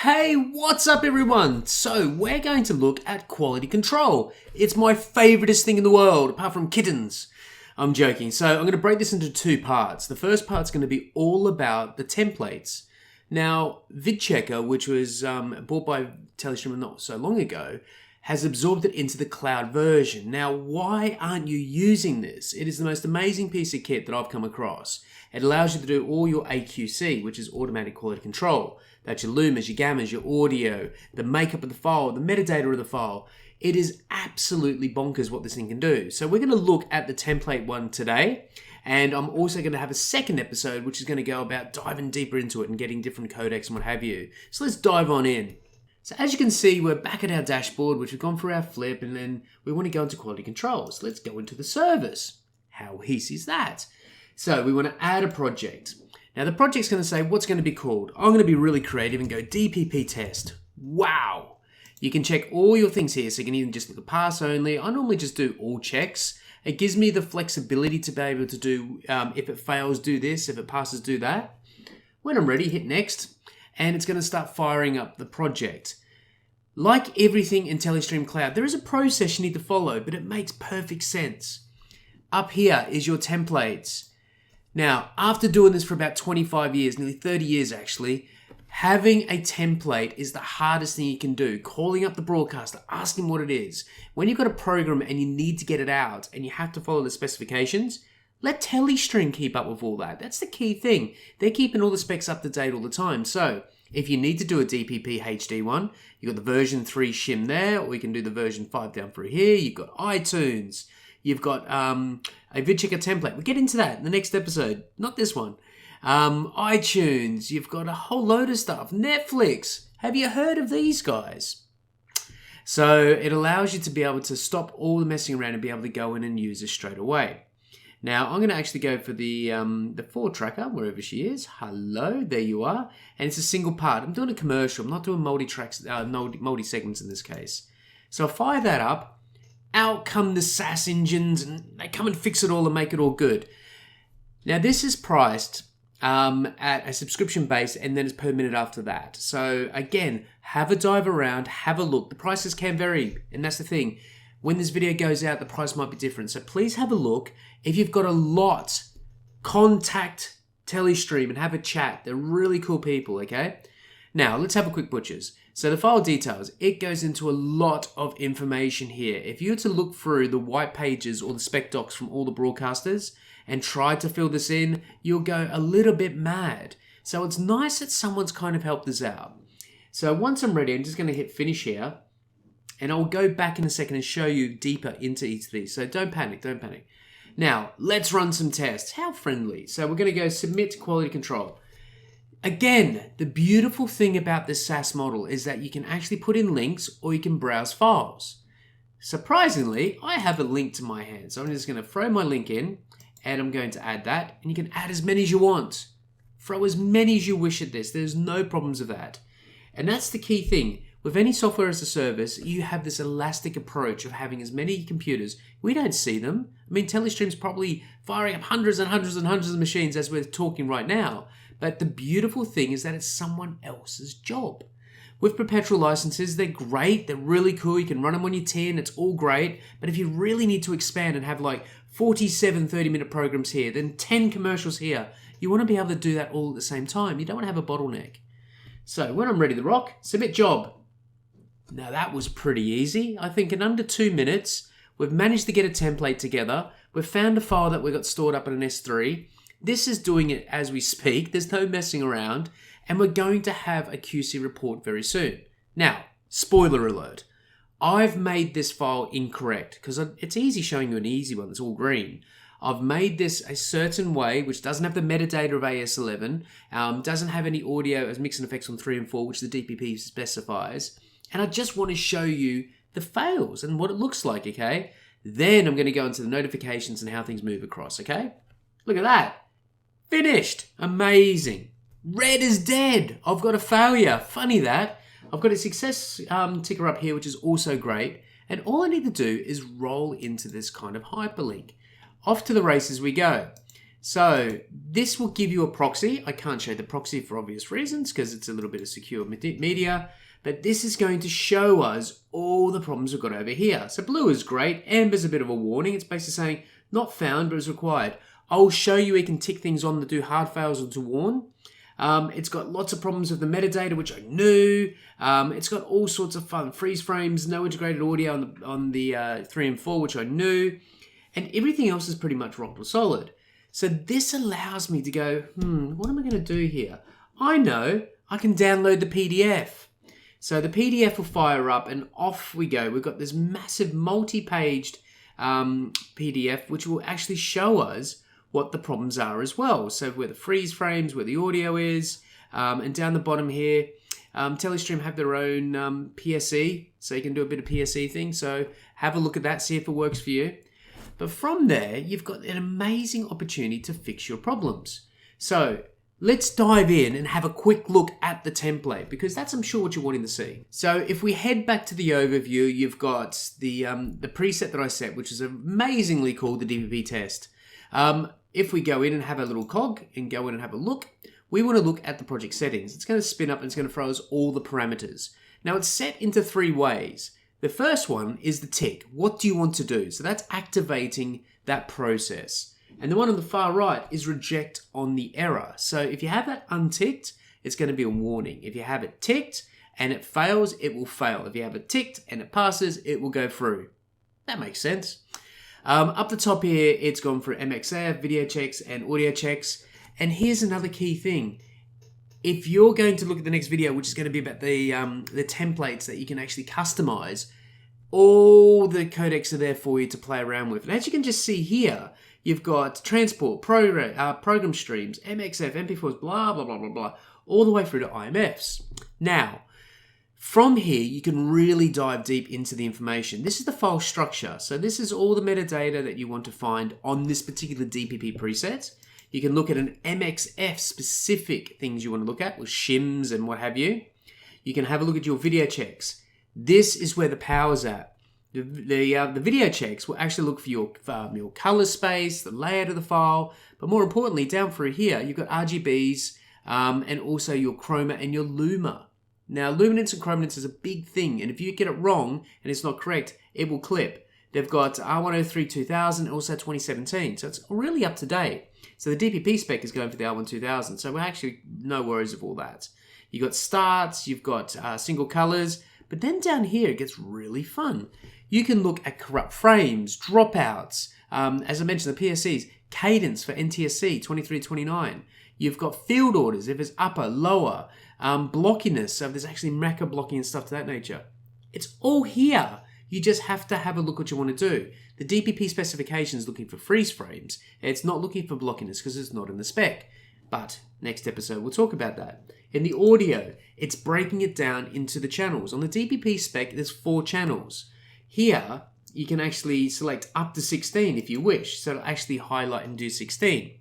Hey, what's up everyone? So we're going to look at quality control. It's my favoritist thing in the world, apart from kittens. I'm joking. So I'm going to break this into two parts. The first part's going to be all about the templates. Now, VidChecker, which was bought by Telestream not so long ago, has absorbed it into the cloud version. Now, why aren't you using this? It is the most amazing piece of kit that I've come across. It allows you to do all your AQC, which is automatic quality control. That's your lumas, your gammas, your audio, the makeup of the file, the metadata of the file. It is absolutely bonkers what this thing can do. So we're going to look at the template one today. And I'm also going to have a second episode, which is going to go about diving deeper into it and getting different codecs and what have you. So let's dive on in. So as you can see, we're back at our dashboard, which we've gone through our flip, and then we want to go into quality controls. Let's go into the service. How easy is that? So we want to add a project. Now the project's going to say what's going to be called. I'm going to be really creative and go DPP test. Wow. You can check all your things here. So you can even just look at pass only. I normally just do all checks. It gives me the flexibility to be able to do, if it fails, do this. If it passes, do that. When I'm ready, hit next. And it's going to start firing up the project. Like everything in Telestream Cloud, there is a process you need to follow, but it makes perfect sense. Up here is your templates. Now, after doing this for about 25 years, nearly 30 years actually, having a template is the hardest thing you can do. Calling up the broadcaster, asking what it is. When you've got a program and you need to get it out and you have to follow the specifications, let Telestream keep up with all that. That's the key thing. They're keeping all the specs up to date all the time. So if you need to do a DPP HD one, you've got the version 3 shim there, or you can do the version 5 down through here. You've got iTunes. You've got a VidChecker template. We'll get into that in the next episode. Not this one. iTunes. You've got a whole load of stuff. Netflix. Have you heard of these guys? So it allows you to be able to stop all the messing around and be able to go in and use this straight away. Now, I'm going to actually go for the Ford tracker, wherever she is. Hello, there you are. And it's a single part. I'm doing a commercial. I'm not doing multi-tracks, multi-segments in this case. So I'll fire that up. Out come the SAS engines, and they come and fix it all and make it all good. Now, this is priced at a subscription base, and then it's per minute after that. So again, have a dive around, have a look. The prices can vary, and that's the thing. When this video goes out, the price might be different. So please have a look. If you've got a lot, contact Telestream and have a chat. They're really cool people, okay? Now, let's have a quick butchers. So the file details, it goes into a lot of information here. If you were to look through the white pages or the spec docs from all the broadcasters and try to fill this in, you'll go a little bit mad. So it's nice that someone's kind of helped us out. So once I'm ready, I'm just going to hit finish here. And I'll go back in a second and show you deeper into each of these. So don't panic, don't panic. Now, let's run some tests. How friendly. So we're going to go submit to quality control. Again, the beautiful thing about this SAS model is that you can actually put in links or you can browse files. Surprisingly, I have a link to my hand. So I'm just going to throw my link in and I'm going to add that. And you can add as many as you want. Throw as many as you wish at this. There's no problems with that. And that's the key thing. With any software as a service, you have this elastic approach of having as many computers. We don't see them. I mean, Telestream's probably firing up hundreds and hundreds and hundreds of machines as we're talking right now. But the beautiful thing is that it's someone else's job. With perpetual licenses, they're great. They're really cool. You can run them on your tin. It's all great. But if you really need to expand and have like 47 30-minute programs here, then 10 commercials here, you want to be able to do that all at the same time. You don't want to have a bottleneck. So when I'm ready to rock, submit job. Now that was pretty easy. I think in under 2 minutes, we've managed to get a template together. We've found a file that we got stored up in an S3. This is doing it as we speak. There's no messing around. And we're going to have a QC report very soon. Now, spoiler alert. I've made this file incorrect because it's easy showing you an easy one that's all green. I've made this a certain way, which doesn't have the metadata of AS11, doesn't have any audio as mix and effects on 3 and 4, which the DPP specifies. And I just want to show you the fails and what it looks like, okay? Then I'm going to go into the notifications and how things move across, okay? Look at that. Finished. Amazing. Red is dead. I've got a failure. Funny that. I've got a success ticker up here, which is also great. And all I need to do is roll into this kind of hyperlink. Off to the races we go. So this will give you a proxy. I can't show the proxy for obvious reasons because it's a little bit of secure media, but this is going to show us all the problems we've got over here. So blue is great. Amber's a bit of a warning. It's basically saying not found, but is required. I'll show you we can tick things on to do hard fails or to warn. It's got lots of problems with the metadata, which I knew. It's got all sorts of fun freeze frames, no integrated audio on the 3 and 4, which I knew. And everything else is pretty much rock solid. So this allows me to go, what am I going to do here? I know I can download the PDF. So the PDF will fire up and off we go. We've got this massive multi-paged PDF, which will actually show us what the problems are as well. So where the freeze frames, where the audio is, and down the bottom here, Telestream have their own PSE, so you can do a bit of PSE thing. So have a look at that, see if it works for you. But from there, you've got an amazing opportunity to fix your problems. So let's dive in and have a quick look at the template, because that's, I'm sure, what you're wanting to see. So if we head back to the overview, you've got the preset that I set, which is amazingly called the DPP test. If we go in and have a little cog and go in and have a look, we want to look at the project settings. It's going to spin up and it's going to throw us all the parameters. Now it's set into 3 ways. The first one is the tick. What do you want to do? So that's activating that process. And the one on the far right is reject on the error. So if you have that unticked, it's going to be a warning. If you have it ticked and it fails, it will fail. If you have it ticked and it passes, it will go through. That makes sense. Up the top here, it's gone for MXF, video checks, and audio checks. And here's another key thing. If you're going to look at the next video, which is going to be about the templates that you can actually customize, all the codecs are there for you to play around with. And as you can just see here, you've got transport, program streams, MXF, MP4s, blah, blah, blah, blah, blah, all the way through to IMFs. Now, from here, you can really dive deep into the information. This is the file structure. So this is all the metadata that you want to find on this particular DPP preset. You can look at an MXF specific things you want to look at with shims and what have you. You can have a look at your video checks. This is where the power's at. The video checks will actually look for your color space, the layout of the file, but more importantly, down through here, you've got RGBs and also your chroma and your luma. Now, luminance and chrominance is a big thing, and if you get it wrong and it's not correct, it will clip. They've got R103 2000 and also 2017, so it's really up to date. So the DPP spec is going for the R1 2000, so we're actually no worries of all that. You've got starts, you've got single colors, but then down here it gets really fun. You can look at corrupt frames, dropouts, as I mentioned, the PSEs, cadence for NTSC 2329. You've got field orders, if it's upper, lower, blockiness, so if there's actually macro blocking and stuff to that nature. It's all here. You just have to have a look what you want to do. The DPP specification is looking for freeze frames. It's not looking for blockiness because it's not in the spec. But next episode, we'll talk about that. In the audio, it's breaking it down into the channels. On the DPP spec, there's 4 channels. Here, you can actually select up to 16 if you wish. So it'll actually highlight and do 16.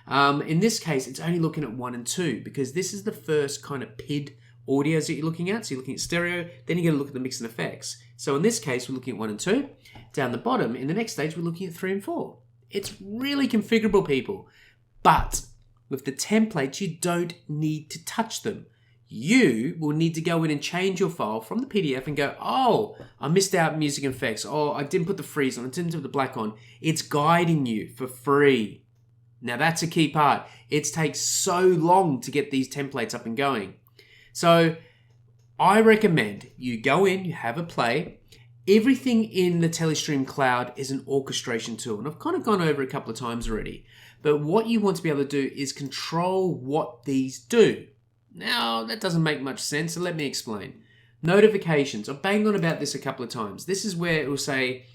In this case, it's only looking at 1 and 2 because this is the first kind of PID audios that you're looking at. So you're looking at stereo, then you're going to look at the mix and effects. So in this case, we're looking at 1 and 2. Down the bottom, in the next stage, we're looking at 3 and 4. It's really configurable, people. But with the templates, you don't need to touch them. You will need to go in and change your file from the PDF and go, oh, I missed out music and effects. Oh, I didn't put the freeze on. I didn't put the black on. It's guiding you for free. Now, that's a key part. It takes so long to get these templates up and going. So I recommend you go in, you have a play. Everything in the Telestream cloud is an orchestration tool. And I've kind of gone over it a couple of times already. But what you want to be able to do is control what these do. Now, that doesn't make much sense, so let me explain. Notifications. I've banged on about this a couple of times. This is where it will say,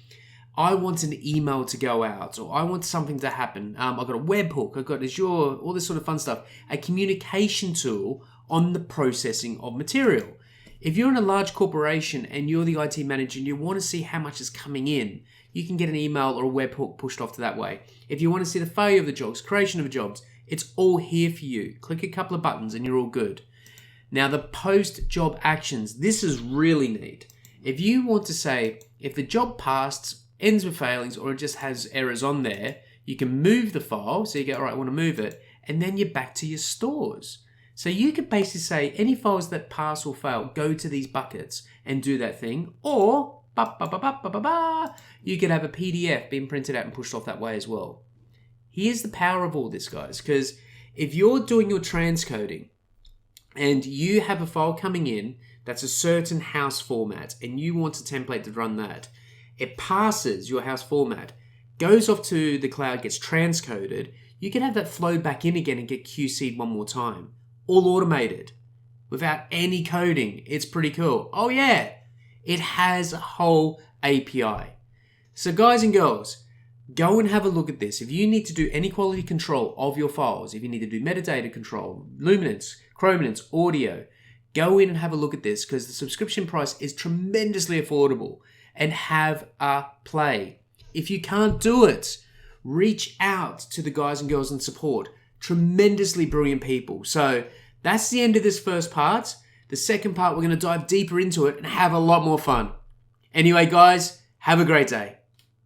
I want an email to go out, or I want something to happen. I've got a webhook, I've got Azure, all this sort of fun stuff. A communication tool on the processing of material. If you're in a large corporation and you're the IT manager and you want to see how much is coming in, you can get an email or a webhook pushed off to that way. If you want to see the failure of the jobs, creation of jobs, it's all here for you. Click a couple of buttons and you're all good. Now the post-job actions, this is really neat. If you want to say, if the job passed, ends with failings, or it just has errors on there, You can move the file, so you go, all right, I want to move it, and then you're back to your stores. So you could basically say any files that pass or fail, go to these buckets and do that thing, or you could have a PDF being printed out and pushed off that way as well. Here's the power of all this, guys, because if you're doing your transcoding and you have a file coming in that's a certain house format and you want a template to run that, it passes your house format, goes off to the cloud, gets transcoded, you can have that flow back in again and get QC'd one more time. All automated, without any coding. It's pretty cool. Oh yeah, it has a whole API. So guys and girls, go and have a look at this. If you need to do any quality control of your files, if you need to do metadata control, luminance, chrominance, audio, go in and have a look at this because the subscription price is tremendously affordable, and have a play. If you can't do it, reach out to the guys and girls in support. Tremendously brilliant people. So that's the end of this first part. The second part, we're going to dive deeper into it and have a lot more fun. Anyway, guys, have a great day.